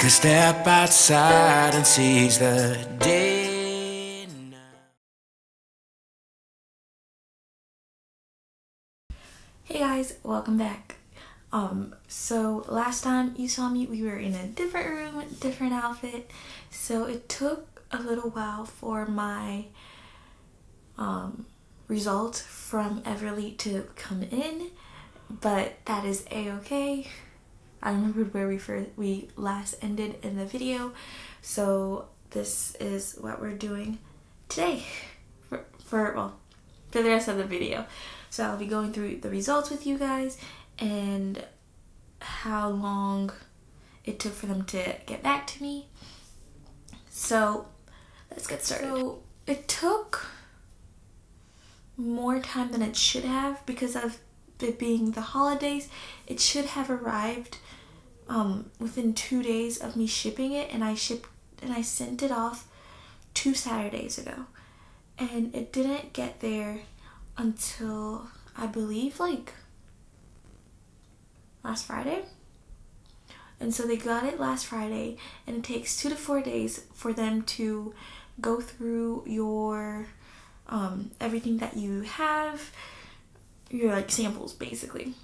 a step outside and seize the day now. Hey guys, welcome back. So last time you saw me, we were in a different room, different outfit. So it took a little while for my results from Everly to come in, but that is a-okay. I remembered where we last ended in the video, so this is what we're doing today for the rest of the video. So I'll be going through the results with you guys and how long it took for them to get back to me. So let's get started. So it took more time than it should have because of it being the holidays. It should have arrived within 2 days of me shipping it, and I sent it off 2 Saturdays ago, and it didn't get there until I believe like last Friday. And so they got it last Friday, and it takes 2 to 4 days for them to go through your everything that you have, your like samples basically.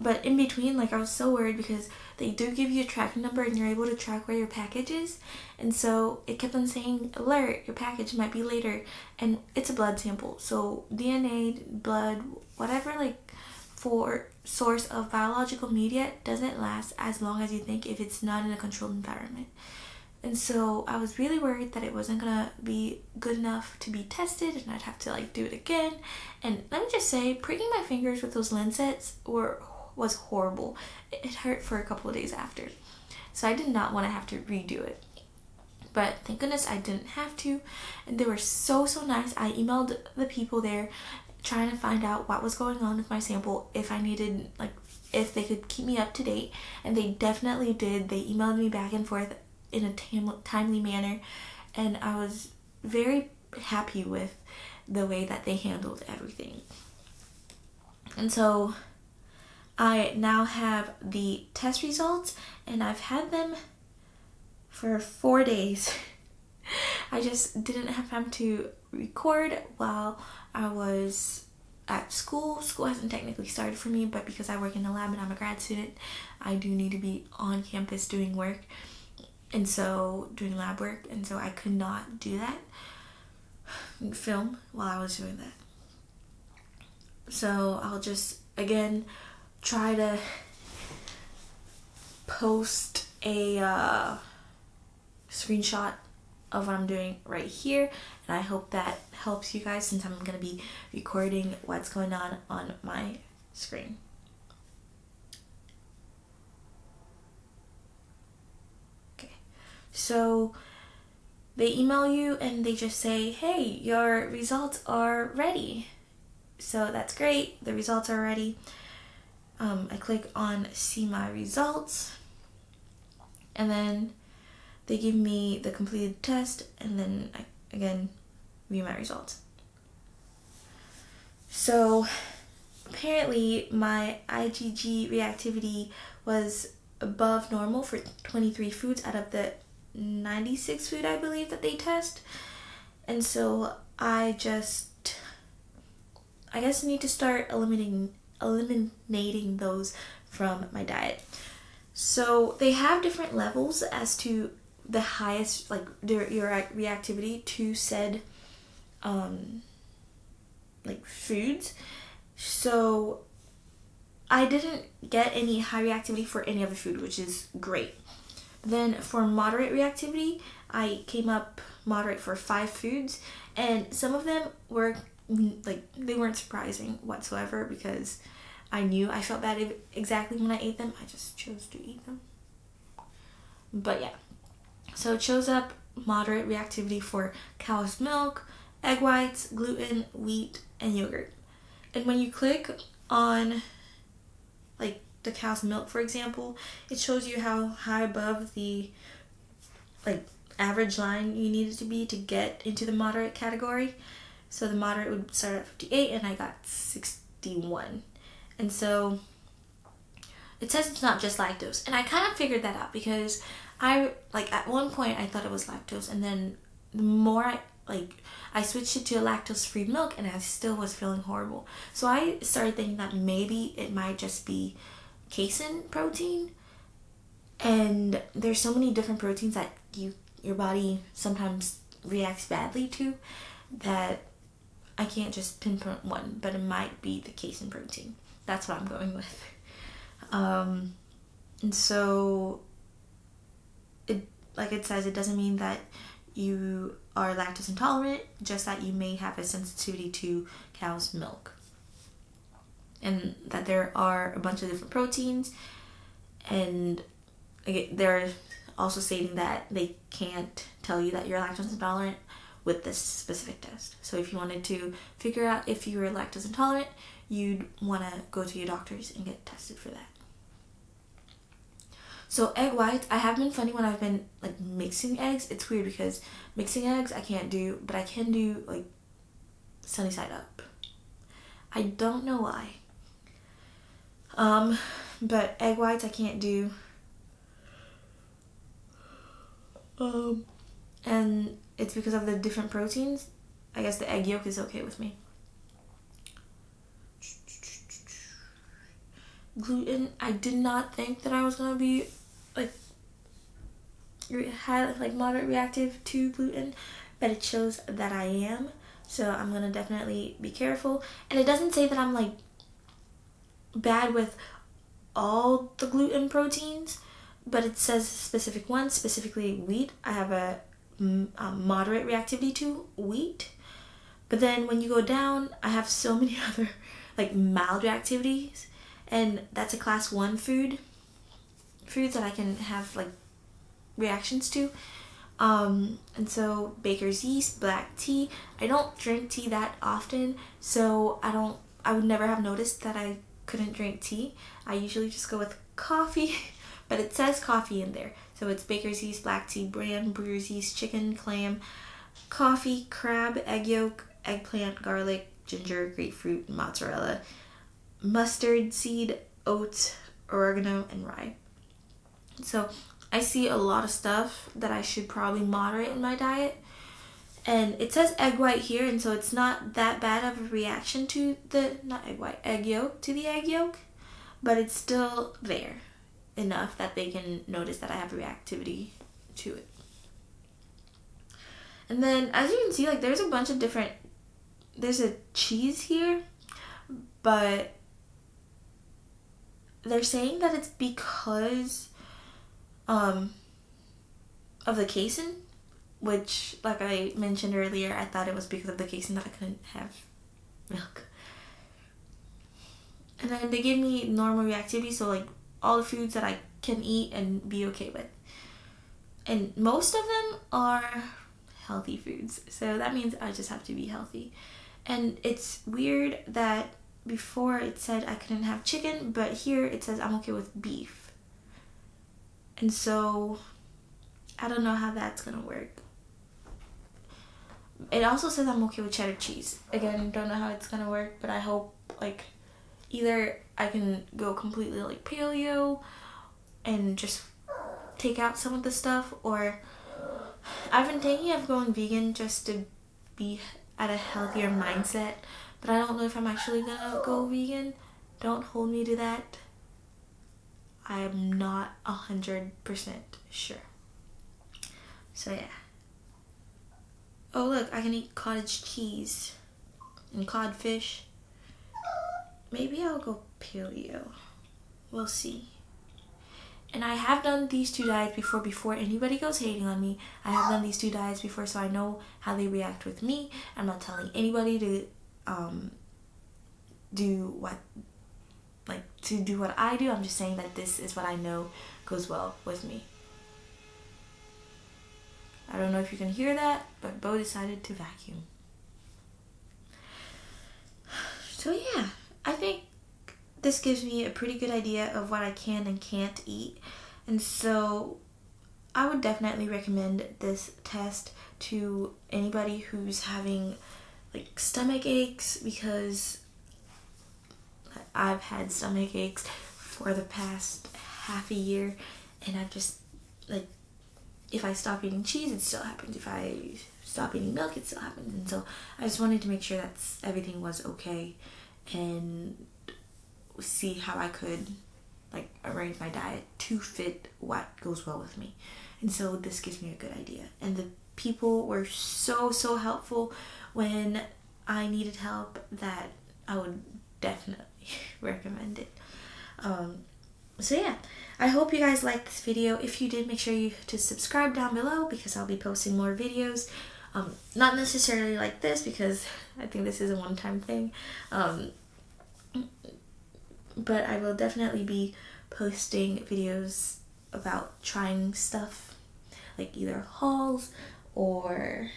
But in between, like, I was so worried because they do give you a tracking number and you're able to track where your package is, and so it kept on saying, alert, your package might be later. And it's a blood sample, so DNA, blood, whatever, like, for source of biological media doesn't last as long as you think if it's not in a controlled environment. And so I was really worried that it wasn't gonna be good enough to be tested and I'd have to like do it again. And let me just say, pricking my fingers with those lancets was horrible. It hurt for a couple of days after. So I did not want to have to redo it. But thank goodness I didn't have to. And they were so nice. I emailed the people there trying to find out what was going on with my sample, if I needed, like, if they could keep me up to date. And they definitely did. They emailed me back and forth in a timely manner, and I was very happy with the way that they handled everything. And so I now have the test results, and I've had them for 4 days. I just didn't have time to record while I was at school. School hasn't technically started for me, but because I work in a lab and I'm a grad student, I do need to be on campus doing work. And so, doing lab work, and so I could not do that and film while I was doing that. So I'll just, again, try to post a screenshot of what I'm doing right here, and I hope that helps you guys since I'm going to be recording what's going on my screen. So they email you and they just say, hey, your results are ready. So that's great. The results are ready. I click on see my results, and then they give me the completed test, and then I again view my results. So apparently my IgG reactivity was above normal for 23 foods out of the 96 food I believe that they test. And so I guess need to start eliminating those from my diet. So they have different levels as to the highest, like, your reactivity to said like foods. So I didn't get any high reactivity for any other food, which is great. Then for moderate reactivity, I came up moderate for 5 foods, and some of them were like, they weren't surprising whatsoever because I felt bad exactly when I ate them. I just chose to eat them. But yeah, so it shows up moderate reactivity for cow's milk, egg whites, gluten, wheat, and yogurt. And when you click on like the cow's milk, for example, it shows you how high above the like average line you needed to be to get into the moderate category. So the moderate would start at 58 and I got 61. And so it says it's not just lactose. And I kind of figured that out because at one point I thought it was lactose, and then the more I switched it to a lactose-free milk and I still was feeling horrible. So I started thinking that maybe it might just be casein protein. And there's so many different proteins that your body sometimes reacts badly to that I can't just pinpoint one, but it might be the casein protein. That's what I'm going with. And so it says, it doesn't mean that you are lactose intolerant, just that you may have a sensitivity to cow's milk. And that there are a bunch of different proteins, and they're also stating that they can't tell you that you're lactose intolerant with this specific test. So if you wanted to figure out if you were lactose intolerant, you'd want to go to your doctors and get tested for that. So egg whites, I have been funny when I've been mixing eggs. It's weird because mixing eggs I can't do, but I can do sunny side up. I don't know why. But egg whites I can't do. And it's because of the different proteins. I guess the egg yolk is okay with me. Gluten, I did not think that I was gonna be moderate reactive to gluten, but it shows that I am. So I'm gonna definitely be careful. And it doesn't say that I'm bad with all the gluten proteins, but it says specific ones, specifically wheat. I have a moderate reactivity to wheat. But then when you go down, I have so many other mild reactivities, and that's a class 1 foods that I can have reactions to. And so baker's yeast, black tea. I don't drink tea that often, so I would never have noticed that I couldn't drink tea. I usually just go with coffee, but it says coffee in there. So it's baker's yeast, black tea, bran, brewer's yeast, chicken, clam, coffee, crab, egg yolk, eggplant, garlic, ginger, grapefruit, mozzarella, mustard seed, oats, oregano, and rye. So I see a lot of stuff that I should probably moderate in my diet. And it says egg white here, and so it's not that bad of a reaction to egg yolk to the egg yolk, but it's still there enough that they can notice that I have reactivity to it. And then as you can see, there's a bunch of there's a cheese here, but they're saying that it's because of the casein, which, like I mentioned earlier, I thought it was because of the casein that I couldn't have milk. And then they give me normal reactivity, so all the foods that I can eat and be okay with. And most of them are healthy foods, so that means I just have to be healthy. And it's weird that before it said I couldn't have chicken, but here it says I'm okay with beef. And so I don't know how that's gonna work. It also says I'm okay with cheddar cheese. Again, don't know how it's gonna work, but I hope either I can go completely paleo and just take out some of the stuff, or I've been thinking of going vegan just to be at a healthier mindset, but I don't know if I'm actually gonna go vegan. Don't hold me to that. I am not 100% sure. So yeah. Oh look, I can eat cottage cheese and codfish. Maybe I'll go paleo. We'll see. And I have done these 2 diets before anybody goes hating on me. I have done these 2 diets before, so I know how they react with me. I'm not telling anybody to do what I do. I'm just saying that this is what I know goes well with me. I don't know if you can hear that, but Bo decided to vacuum. So yeah, I think this gives me a pretty good idea of what I can and can't eat. And so I would definitely recommend this test to anybody who's having stomach aches, because I've had stomach aches for the past half a year, and I've just, like, if I stop eating cheese, it still happens. If I stop eating milk, it still happens. And so I just wanted to make sure that everything was okay and see how I could, like, arrange my diet to fit what goes well with me. And so this gives me a good idea. And the people were so helpful when I needed help that I would definitely recommend it. So yeah, I hope you guys liked this video. If you did, make sure you to subscribe down below, because I'll be posting more videos. Not necessarily like this, because I think this is a one-time thing. But I will definitely be posting videos about trying stuff, like either hauls or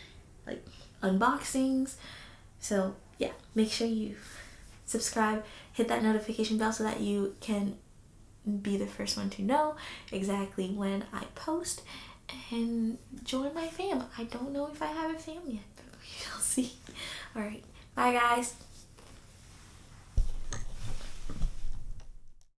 like unboxings. So yeah, make sure you subscribe, hit that notification bell so that you can be the first one to know exactly when I post, and join my fam. I don't know if I have a fam yet, but we shall see. Alright, bye guys.